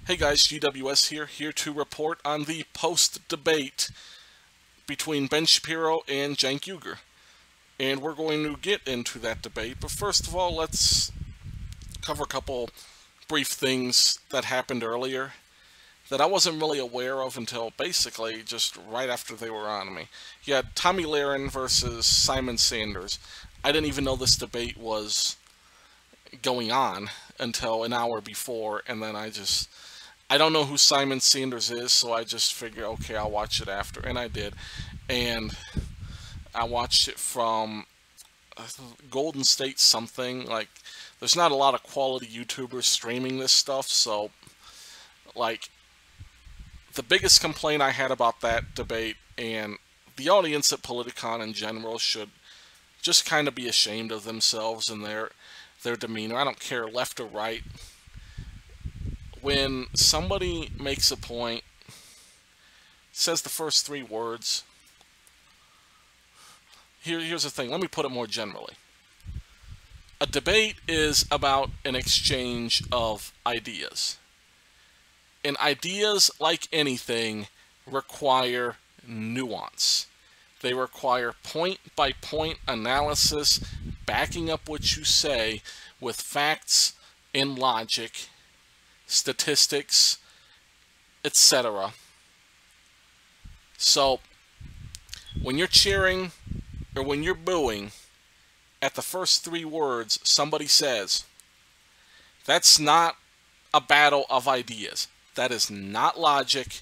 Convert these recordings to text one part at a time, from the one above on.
Hey guys, GWS here to report on the post-debate between Ben Shapiro and Cenk Uygur. And we're going to get into that debate, but first of all, let's cover a couple brief things that happened earlier that I wasn't really aware of until basically just right after they were on me. You had Tomi Lahren versus Simon Sanders. I didn't even know this debate was going on until an hour before, and then I don't know who Simon Sanders is, so I just figured, okay, I'll watch it after, and I did. And I watched it from Golden State something. Like, there's not a lot of quality YouTubers streaming this stuff, so, like, the biggest complaint I had about that debate, and the audience at Politicon in general should just kind of be ashamed of themselves and their demeanor. I don't care left or right. When somebody makes a point, says the first three words, here's the thing, let me put it more generally. A debate is about an exchange of ideas. And ideas, like anything, require nuance. They require point-by-point analysis, backing up what you say with facts and logic, statistics, etc. So, when you're cheering or when you're booing at the first three words somebody says, that's not a battle of ideas. That is not logic.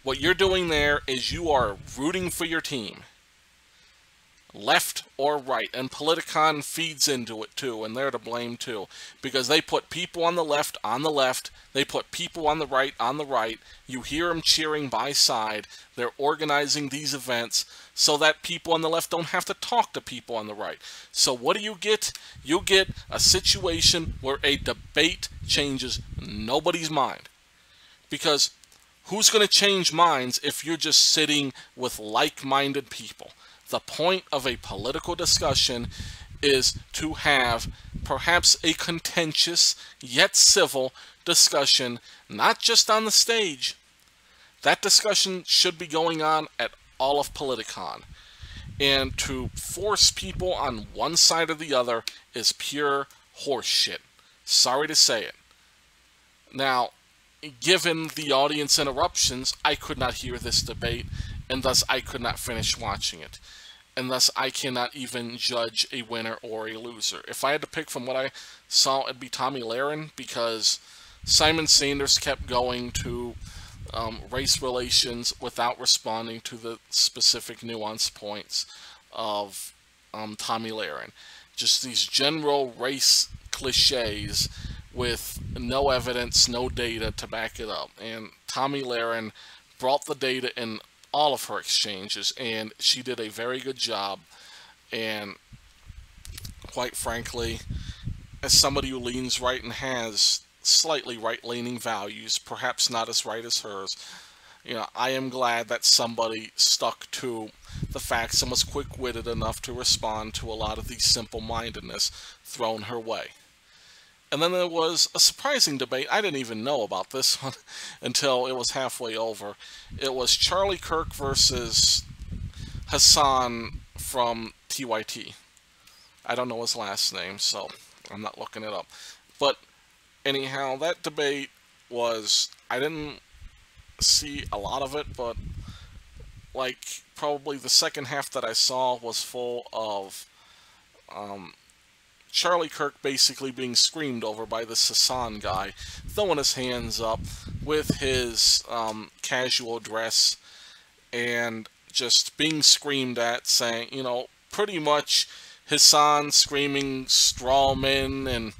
What you're doing there is you are rooting for your team, left or right, and Politicon feeds into it too, and they're to blame too, because they put people on the left, they put people on the right. You hear them cheering by side. They're organizing these events so that people on the left don't have to talk to people on the right. So what do you get? You get a situation where a debate changes nobody's mind, because who's going to change minds if you're just sitting with like-minded people? The point of a political discussion is to have perhaps a contentious yet civil discussion, not just on the stage. That discussion should be going on at all of Politicon. And to force people on one side or the other is pure horseshit. Sorry to say it. Now, given the audience interruptions, I could not hear this debate, and thus I could not finish watching it. And thus I cannot even judge a winner or a loser. If I had to pick from what I saw, it'd be Tomi Lahren, because Simon Sanders kept going to race relations without responding to the specific nuance points of Tomi Lahren. Just these general race cliches with no evidence, no data to back it up. And Tomi Lahren brought the data in all of her exchanges, and she did a very good job. And quite frankly, as somebody who leans right and has slightly right-leaning values, perhaps not as right as hers, you know, I am glad that somebody stuck to the facts and was quick-witted enough to respond to a lot of the simple-mindedness thrown her way. And then there was a surprising debate. I didn't even know about this one until it was halfway over. It was Charlie Kirk versus Hassan from TYT. I don't know his last name, so I'm not looking it up. But anyhow, that debate was, I didn't see a lot of it, but like probably the second half that I saw was full of Charlie Kirk basically being screamed over by this Hassan guy, throwing his hands up with his casual dress and just being screamed at, saying, you know, pretty much Hassan screaming strawmen and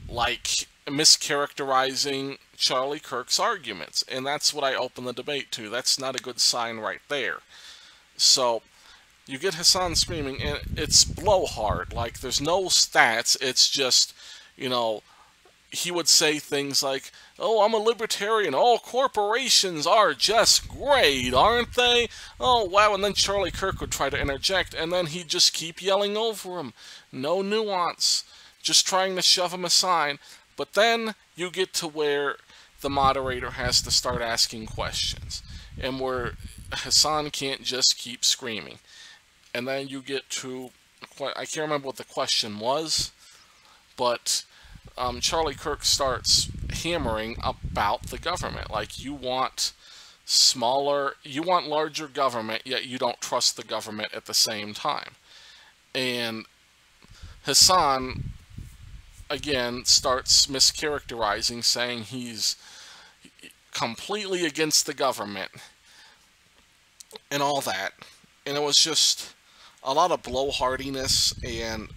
like mischaracterizing Charlie Kirk's arguments. And that's what I opened the debate to. That's not a good sign right there. So you get Hassan screaming, and it's blowhard. Like, there's no stats. It's just, you know, he would say things like, oh, I'm a libertarian. All corporations are just great, aren't they? Oh, wow. And then Charlie Kirk would try to interject, and then he'd just keep yelling over him. No nuance. Just trying to shove him aside. But then you get to where the moderator has to start asking questions, and where Hassan can't just keep screaming. And then you get to, I can't remember what the question was, but Charlie Kirk starts hammering about the government. Like, you want larger government, yet you don't trust the government at the same time. And Hassan, again, starts mischaracterizing, saying he's completely against the government and all that. And it was just a lot of blowhardiness, and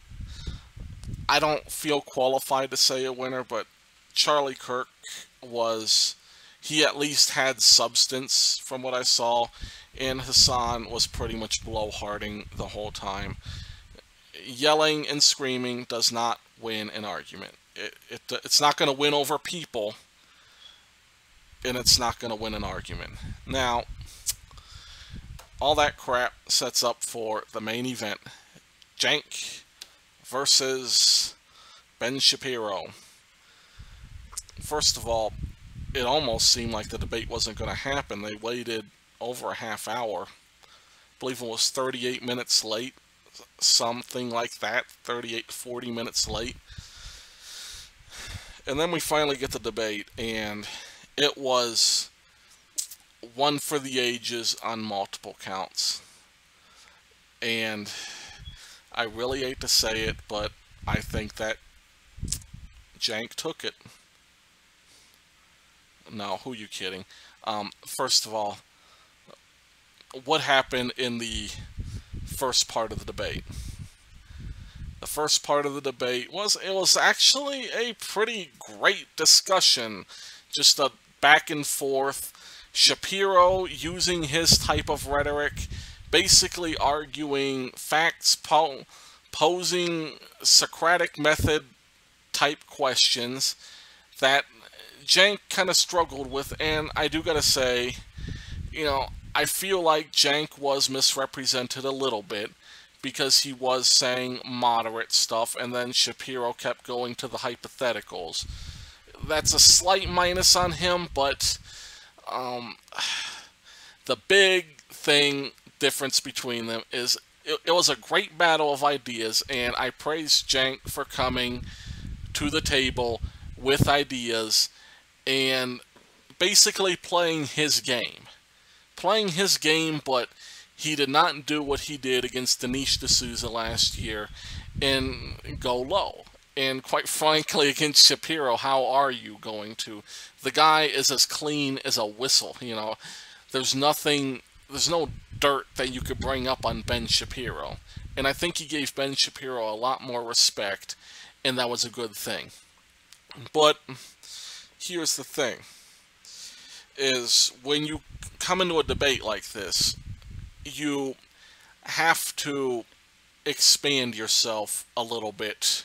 I don't feel qualified to say a winner, but Charlie Kirk he at least had substance from what I saw, and Hassan was pretty much blowharding the whole time. Yelling and screaming does not win an argument. It's not going to win over people, and it's not going to win an argument. Now, all that crap sets up for the main event. Cenk versus Ben Shapiro. First of all, it almost seemed like the debate wasn't going to happen. They waited over a half hour. I believe it was 38 minutes late, something like that, 38 to 40 minutes late. And then we finally get the debate, and it was one for the ages on multiple counts. And I really hate to say it, but I think that Cenk took it. No, who are you kidding? First of all, what happened in the first part of the debate? The first part of the debate was actually a pretty great discussion. Just a back and forth. Shapiro using his type of rhetoric, basically arguing facts, posing Socratic method type questions that Cenk kind of struggled with. And I do gotta say, I feel like Cenk was misrepresented a little bit, because he was saying moderate stuff, and then Shapiro kept going to the hypotheticals. That's a slight minus on him, but the big difference between them is it was a great battle of ideas, and I praise Cenk for coming to the table with ideas and basically playing his game. But he did not do what he did against Dinesh D'Souza last year and go low. And quite frankly, against Shapiro, how are you going to? The guy is as clean as a whistle, There's no dirt that you could bring up on Ben Shapiro. And I think he gave Ben Shapiro a lot more respect, and that was a good thing. But here's the thing, is when you come into a debate like this, you have to expand yourself a little bit.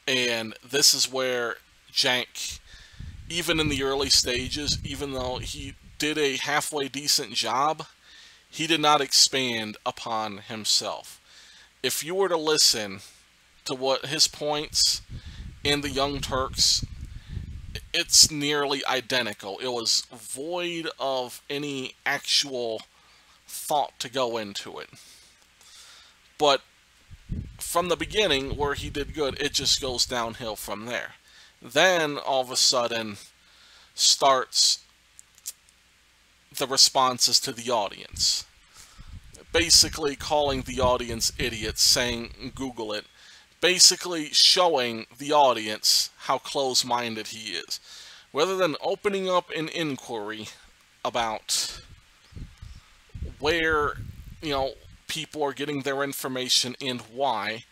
And this is where Cenk, even in the early stages, even though he did a halfway decent job, he did not expand upon himself. If you were to listen to what his points in the Young Turks, it's nearly identical. It was void of any actual thought to go into it. But from the beginning, where he did good, it just goes downhill from there. Then, all of a sudden, starts the responses to the audience. Basically calling the audience idiots, saying, Google it. Basically showing the audience how close-minded he is. Rather than opening up an inquiry about where, people are getting their information and why,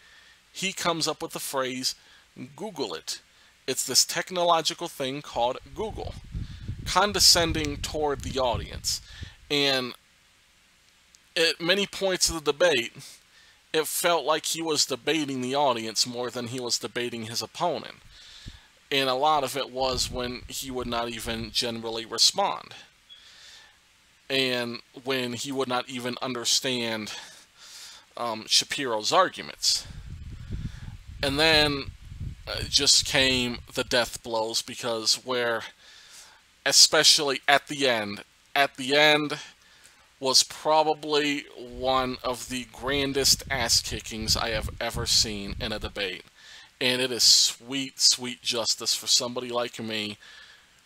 he comes up with the phrase, Google it. It's this technological thing called Google, condescending toward the audience. And at many points of the debate, it felt like he was debating the audience more than he was debating his opponent. And a lot of it was when he would not even generally respond. And when he would not even understand Shapiro's arguments. And then just came the death blows, because especially at the end was probably one of the grandest ass kickings I have ever seen in a debate. And it is sweet, sweet justice for somebody like me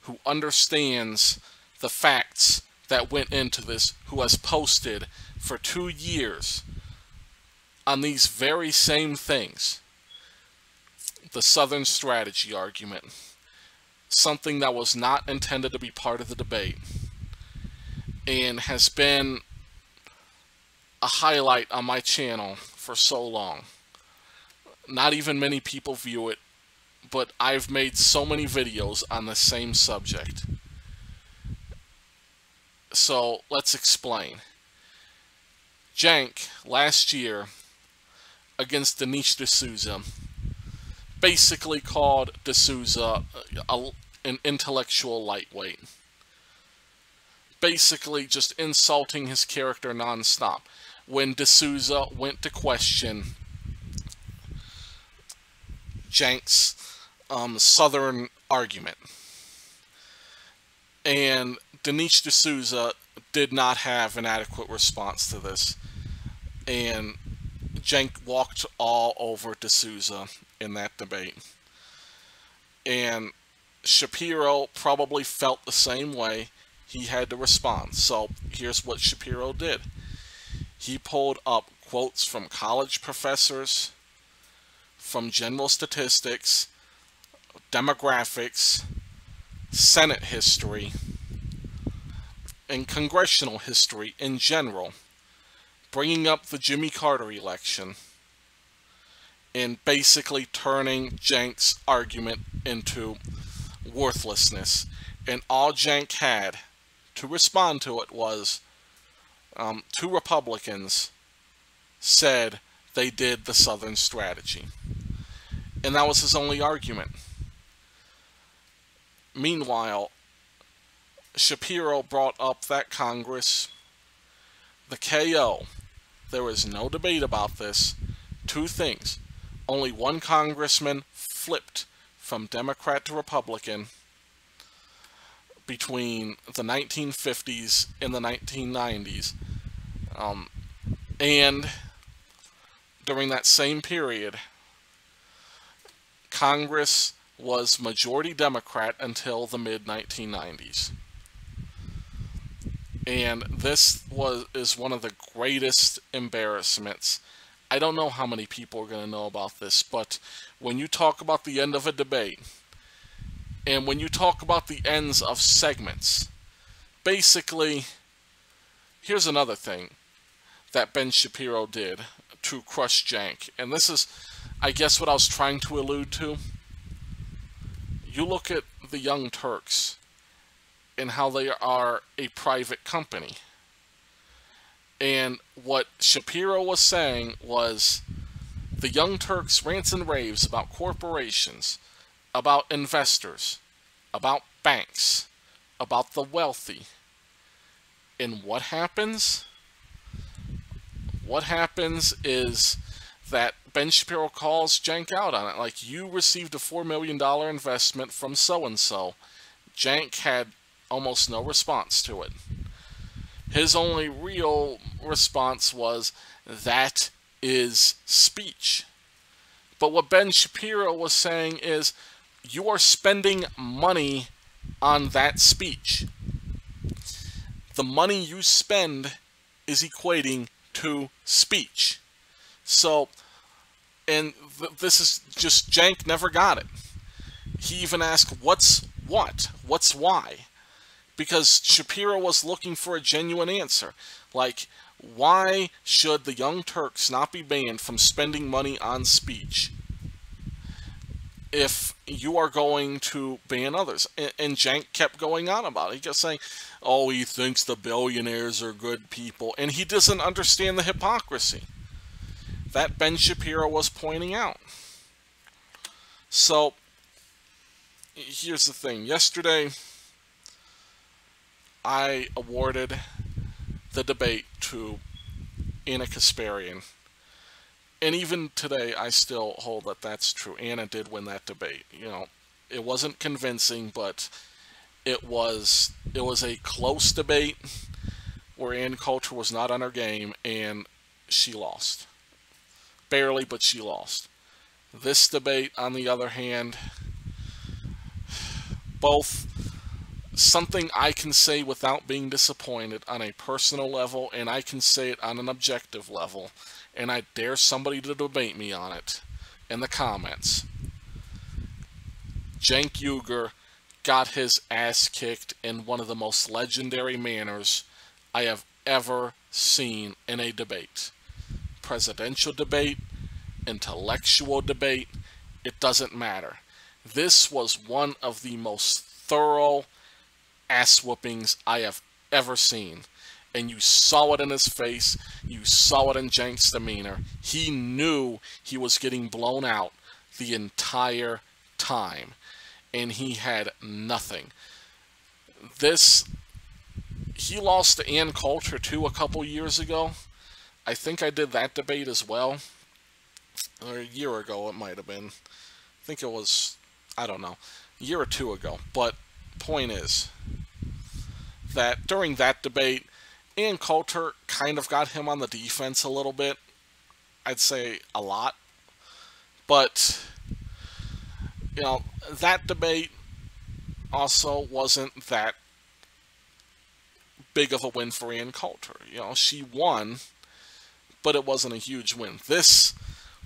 who understands the facts that went into this, who has posted for 2 years on these very same things. The Southern strategy argument, something that was not intended to be part of the debate, and has been a highlight on my channel for so long. Not even many people view it, but I've made so many videos on the same subject. So let's explain. Cenk, last year, against Dinesh D'Souza, basically called D'Souza an intellectual lightweight. Basically just insulting his character nonstop. When D'Souza went to question Cenk's Southern argument. And Dinesh D'Souza did not have an adequate response to this. And Cenk walked all over D'Souza in that debate. And Shapiro probably felt the same way. He had to respond. So here's what Shapiro did. He pulled up quotes from college professors, from general statistics, demographics, Senate history, and congressional history in general, bringing up the Jimmy Carter election, and basically turning Cenk's argument into worthlessness. And all Cenk had to respond to it was 2 Republicans said they did the Southern strategy. And that was his only argument. Meanwhile, Shapiro brought up that Congress, the KO. There was no debate about this. 2 things. Only 1 congressman flipped from Democrat to Republican between the 1950s and the 1990s. And during that same period, Congress was majority Democrat until the mid-1990s. And this is one of the greatest embarrassments. I don't know how many people are going to know about this, but when you talk about the end of a debate, and when you talk about the ends of segments, basically, here's another thing that Ben Shapiro did to crush Cenk. And this is, I guess, what I was trying to allude to. You look at the Young Turks and how they are a private company. And what Shapiro was saying was the Young Turks rants and raves about corporations, about investors, about banks, about the wealthy. And what happens? What happens is that Ben Shapiro calls Cenk out on it. Like, you received a $4 million investment from so-and-so. Cenk had almost no response to it. His only real response was, that is speech. But what Ben Shapiro was saying is, you are spending money on that speech. The money you spend is equating to speech. So, and this is just, Cenk never got it. He even asked, what's what? What's why? Because Shapiro was looking for a genuine answer. Like, why should the Young Turks not be banned from spending money on speech if you are going to ban others? And Cenk kept going on about it. He kept saying, oh, he thinks the billionaires are good people. And he doesn't understand the hypocrisy that Ben Shapiro was pointing out. So, here's the thing. Yesterday, I awarded the debate to Ana Kasparian. And even today, I still hold that that's true. Anna did win that debate. It wasn't convincing, but it was a close debate where Ann Coulter was not on her game, and she lost. Barely, but she lost. This debate, on the other hand, both something I can say without being disappointed on a personal level, and I can say it on an objective level, and I dare somebody to debate me on it in the comments. Cenk Uygur got his ass kicked in one of the most legendary manners I have ever seen in a debate. Presidential debate, intellectual debate, it doesn't matter. This was one of the most thorough ass whoopings I have ever seen. And you saw it in his face, you saw it in Cenk's demeanor. He knew he was getting blown out the entire time. And he had nothing. He lost to Ann Coulter too a couple years ago. I think I did that debate as well. Or a year ago it might have been. I think it was, I don't know, a year or two ago. But point is that during that debate, Ann Coulter kind of got him on the defense a little bit. I'd say a lot. But, that debate also wasn't that big of a win for Ann Coulter. She won, but it wasn't a huge win. This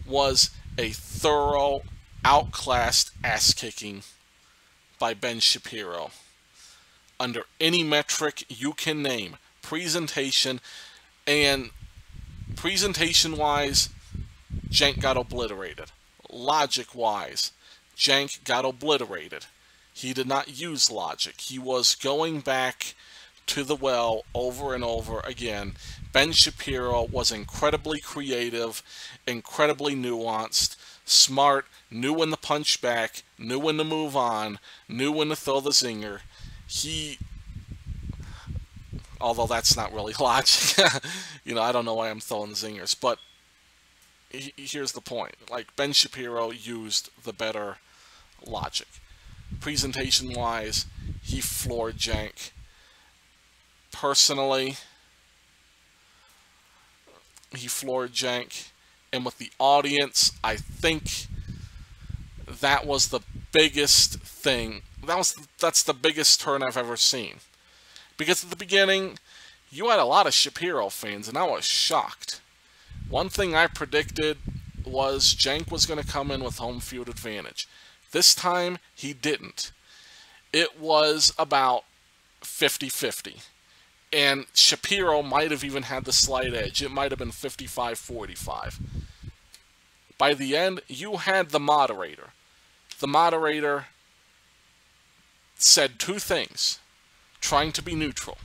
was a thorough, outclassed ass-kicking by Ben Shapiro. Under any metric you can name. Presentation, and presentation-wise, Cenk got obliterated. Logic-wise, Cenk got obliterated. He did not use logic. He was going back to the well over and over again. Ben Shapiro was incredibly creative, incredibly nuanced, smart, knew when to punch back, knew when to move on, knew when to throw the zinger. Although that's not really logic. I don't know why I'm throwing zingers, but here's the point. Ben Shapiro used the better logic. Presentation-wise, he floored Cenk. Personally, he floored Cenk. And with the audience, I think that was the biggest thing. That's the biggest turn I've ever seen. Because at the beginning, you had a lot of Shapiro fans, and I was shocked. One thing I predicted was Cenk was going to come in with home field advantage. This time, he didn't. It was about 50-50. And Shapiro might have even had the slight edge. It might have been 55-45. By the end, you had the moderator. The moderator said two things, trying to be neutral.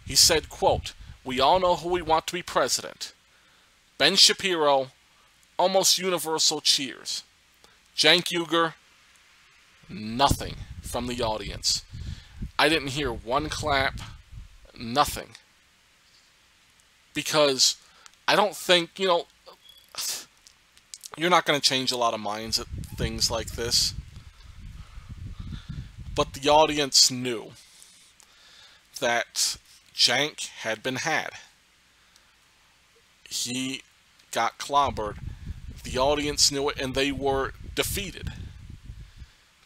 He said, quote, "We all know who we want to be president." Ben Shapiro, almost universal cheers. Cenk Uygur, nothing from the audience. I didn't hear one clap, nothing. Because I don't think, you're not going to change a lot of minds at things like this. But the audience knew that Cenk had been had. He got clobbered. The audience knew it, and they were defeated.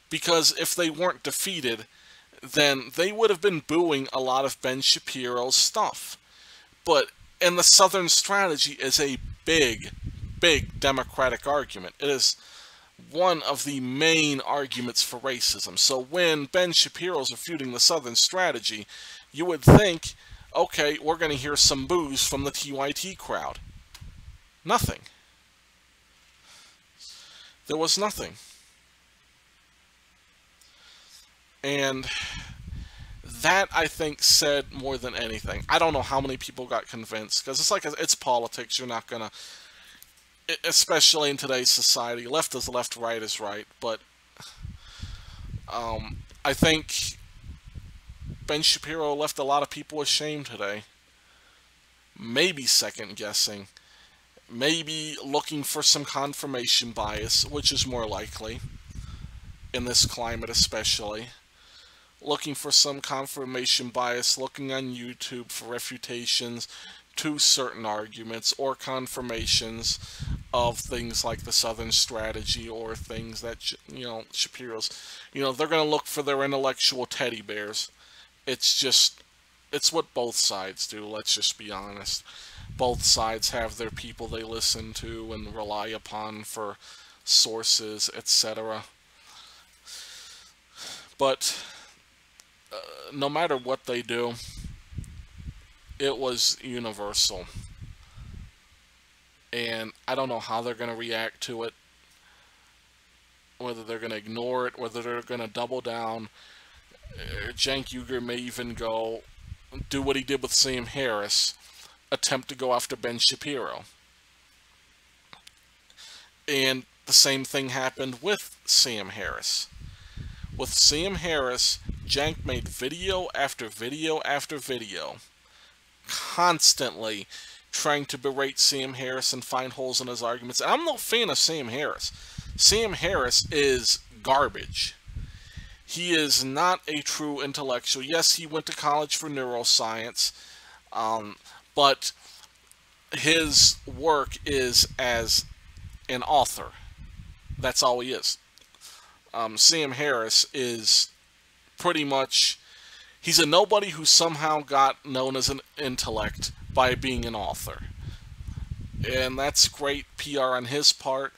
Because if they weren't defeated, then they would have been booing a lot of Ben Shapiro's stuff. And the Southern strategy is a big, big Democratic argument. It is one of the main arguments for racism. So when Ben Shapiro's refuting the Southern strategy, you would think, okay, we're going to hear some boos from the TYT crowd. Nothing. There was nothing. And that, I think, said more than anything. I don't know how many people got convinced, because it's politics. You're not going to, especially in today's society, left is left, right is right. But I think Ben Shapiro left a lot of people ashamed today. Maybe second guessing. maybe looking for some confirmation bias, which is more likely in this climate especially. Looking for some confirmation bias, looking on YouTube for refutations to certain arguments or confirmations of things like the Southern strategy or things that, Shapiro's, they're going to look for their intellectual teddy bears. It's what both sides do, let's just be honest. Both sides have their people they listen to and rely upon for sources, etc. But no matter what they do, it was universal. And I don't know how they're going to react to it. Whether they're going to ignore it, whether they're going to double down. Cenk Uygur may even do what he did with Sam Harris, attempt to go after Ben Shapiro. And the same thing happened with Sam Harris. With Sam Harris, Cenk made video after video after video, constantly trying to berate Sam Harris and find holes in his arguments. And I'm no fan of Sam Harris. Sam Harris is garbage. He is not a true intellectual. Yes, he went to college for neuroscience, but his work is as an author. That's all he is. Sam Harris is pretty much, he's a nobody who somehow got known as an intellect by being an author. And that's great PR on his part,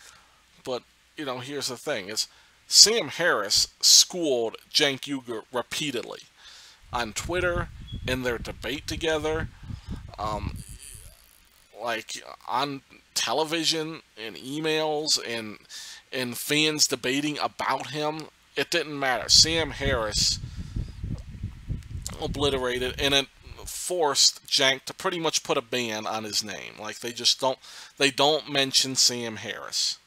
but, here's the thing, is Sam Harris schooled Cenk Uygur repeatedly on Twitter, in their debate together, like on television, in emails, and fans debating about him. It didn't matter. Sam Harris obliterated, and it forced Cenk to pretty much put a ban on his name. Like, they don't mention Sam Harris.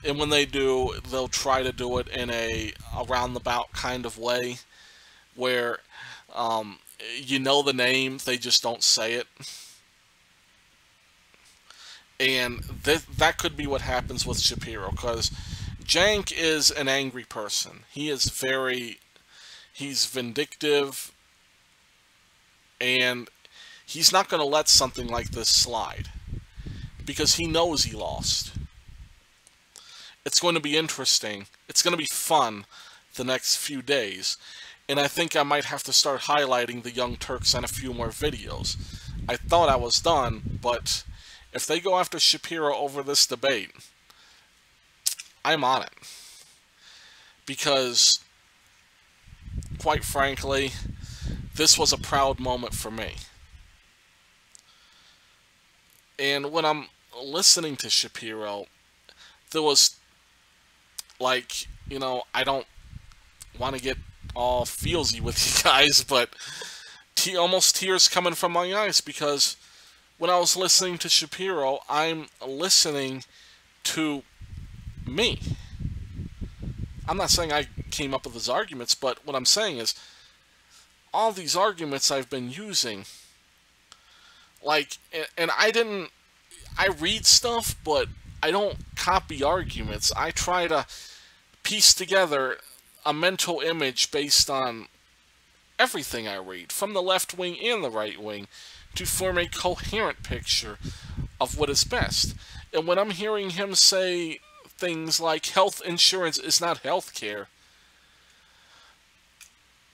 And when they do, they'll try to do it in a roundabout kind of way, where you know the name, they just don't say it. And that could be what happens with Shapiro, because Cenk is an angry person. He's vindictive, and he's not going to let something like this slide, because he knows he lost. It's going to be interesting. It's going to be fun the next few days. And I think I might have to start highlighting the Young Turks on a few more videos. I thought I was done, but if they go after Shapiro over this debate, I'm on it. Because, quite frankly, this was a proud moment for me. And when I'm listening to Shapiro, there was, like, I don't want to get all feelsy with you guys, but almost tears coming from my eyes, because when I was listening to Shapiro, I'm listening to me. I'm not saying I came up with his arguments, but what I'm saying is, all these arguments I've been using, like, and I read stuff, but I don't copy arguments. I try to piece together a mental image based on everything I read, from the left wing and the right wing, to form a coherent picture of what is best. And when I'm hearing him say things like health insurance is not health care,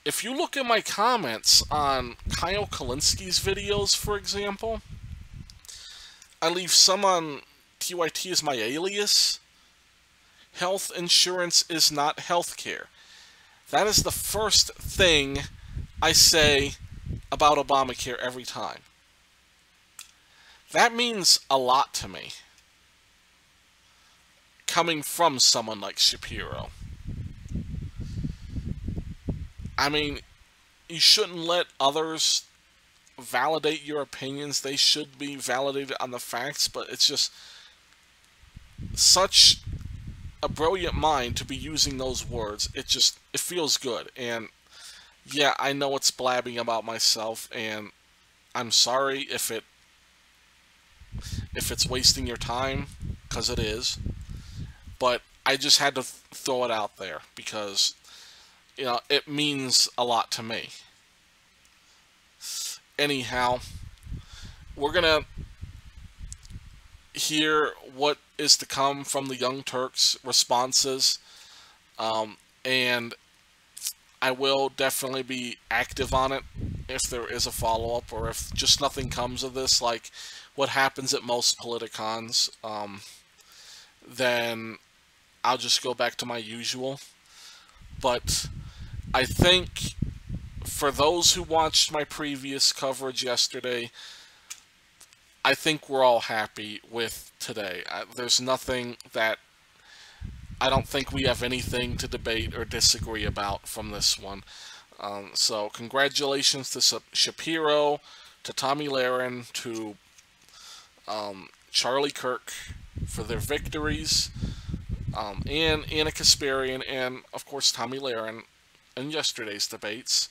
if you look at my comments on Kyle Kalinski's videos, for example, I leave some on TYT as my alias. Health insurance is not health care. That is the first thing I say about Obamacare every time. That means a lot to me, coming from someone like Shapiro. I mean, you shouldn't let others validate your opinions. They should be validated on the facts, but it's just such a brilliant mind to be using those words. It feels good. And yeah, I know it's blabbing about myself, and I'm sorry if if it's wasting your time, because it is. But I just had to throw it out there because, you know, it means a lot to me. Anyhow, we're going to hear what is to come from the Young Turks' responses, and I will definitely be active on it if there is a follow-up, or if just nothing comes of this, like what happens at most Politicons, then I'll just go back to my usual. But I think for those who watched my previous coverage yesterday, I think we're all happy with today. There's nothing that I don't think we have anything to debate or disagree about from this one. So congratulations to Shapiro, to Tomi Lahren, to Charlie Kirk for their victories, and Ana Kasparian, and of course Tomi Lahren in yesterday's debates.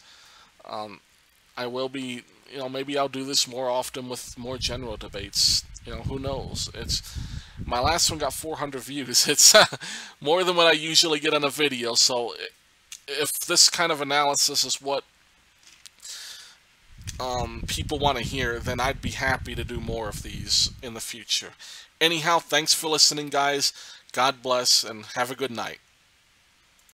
I will be, you know, maybe I'll do this more often with more general debates. You know, who knows? My last one got 400 views. It's more than what I usually get on a video. So if this kind of analysis is what people want to hear, then I'd be happy to do more of these in the future. Anyhow, thanks for listening, guys. God bless, and have a good night.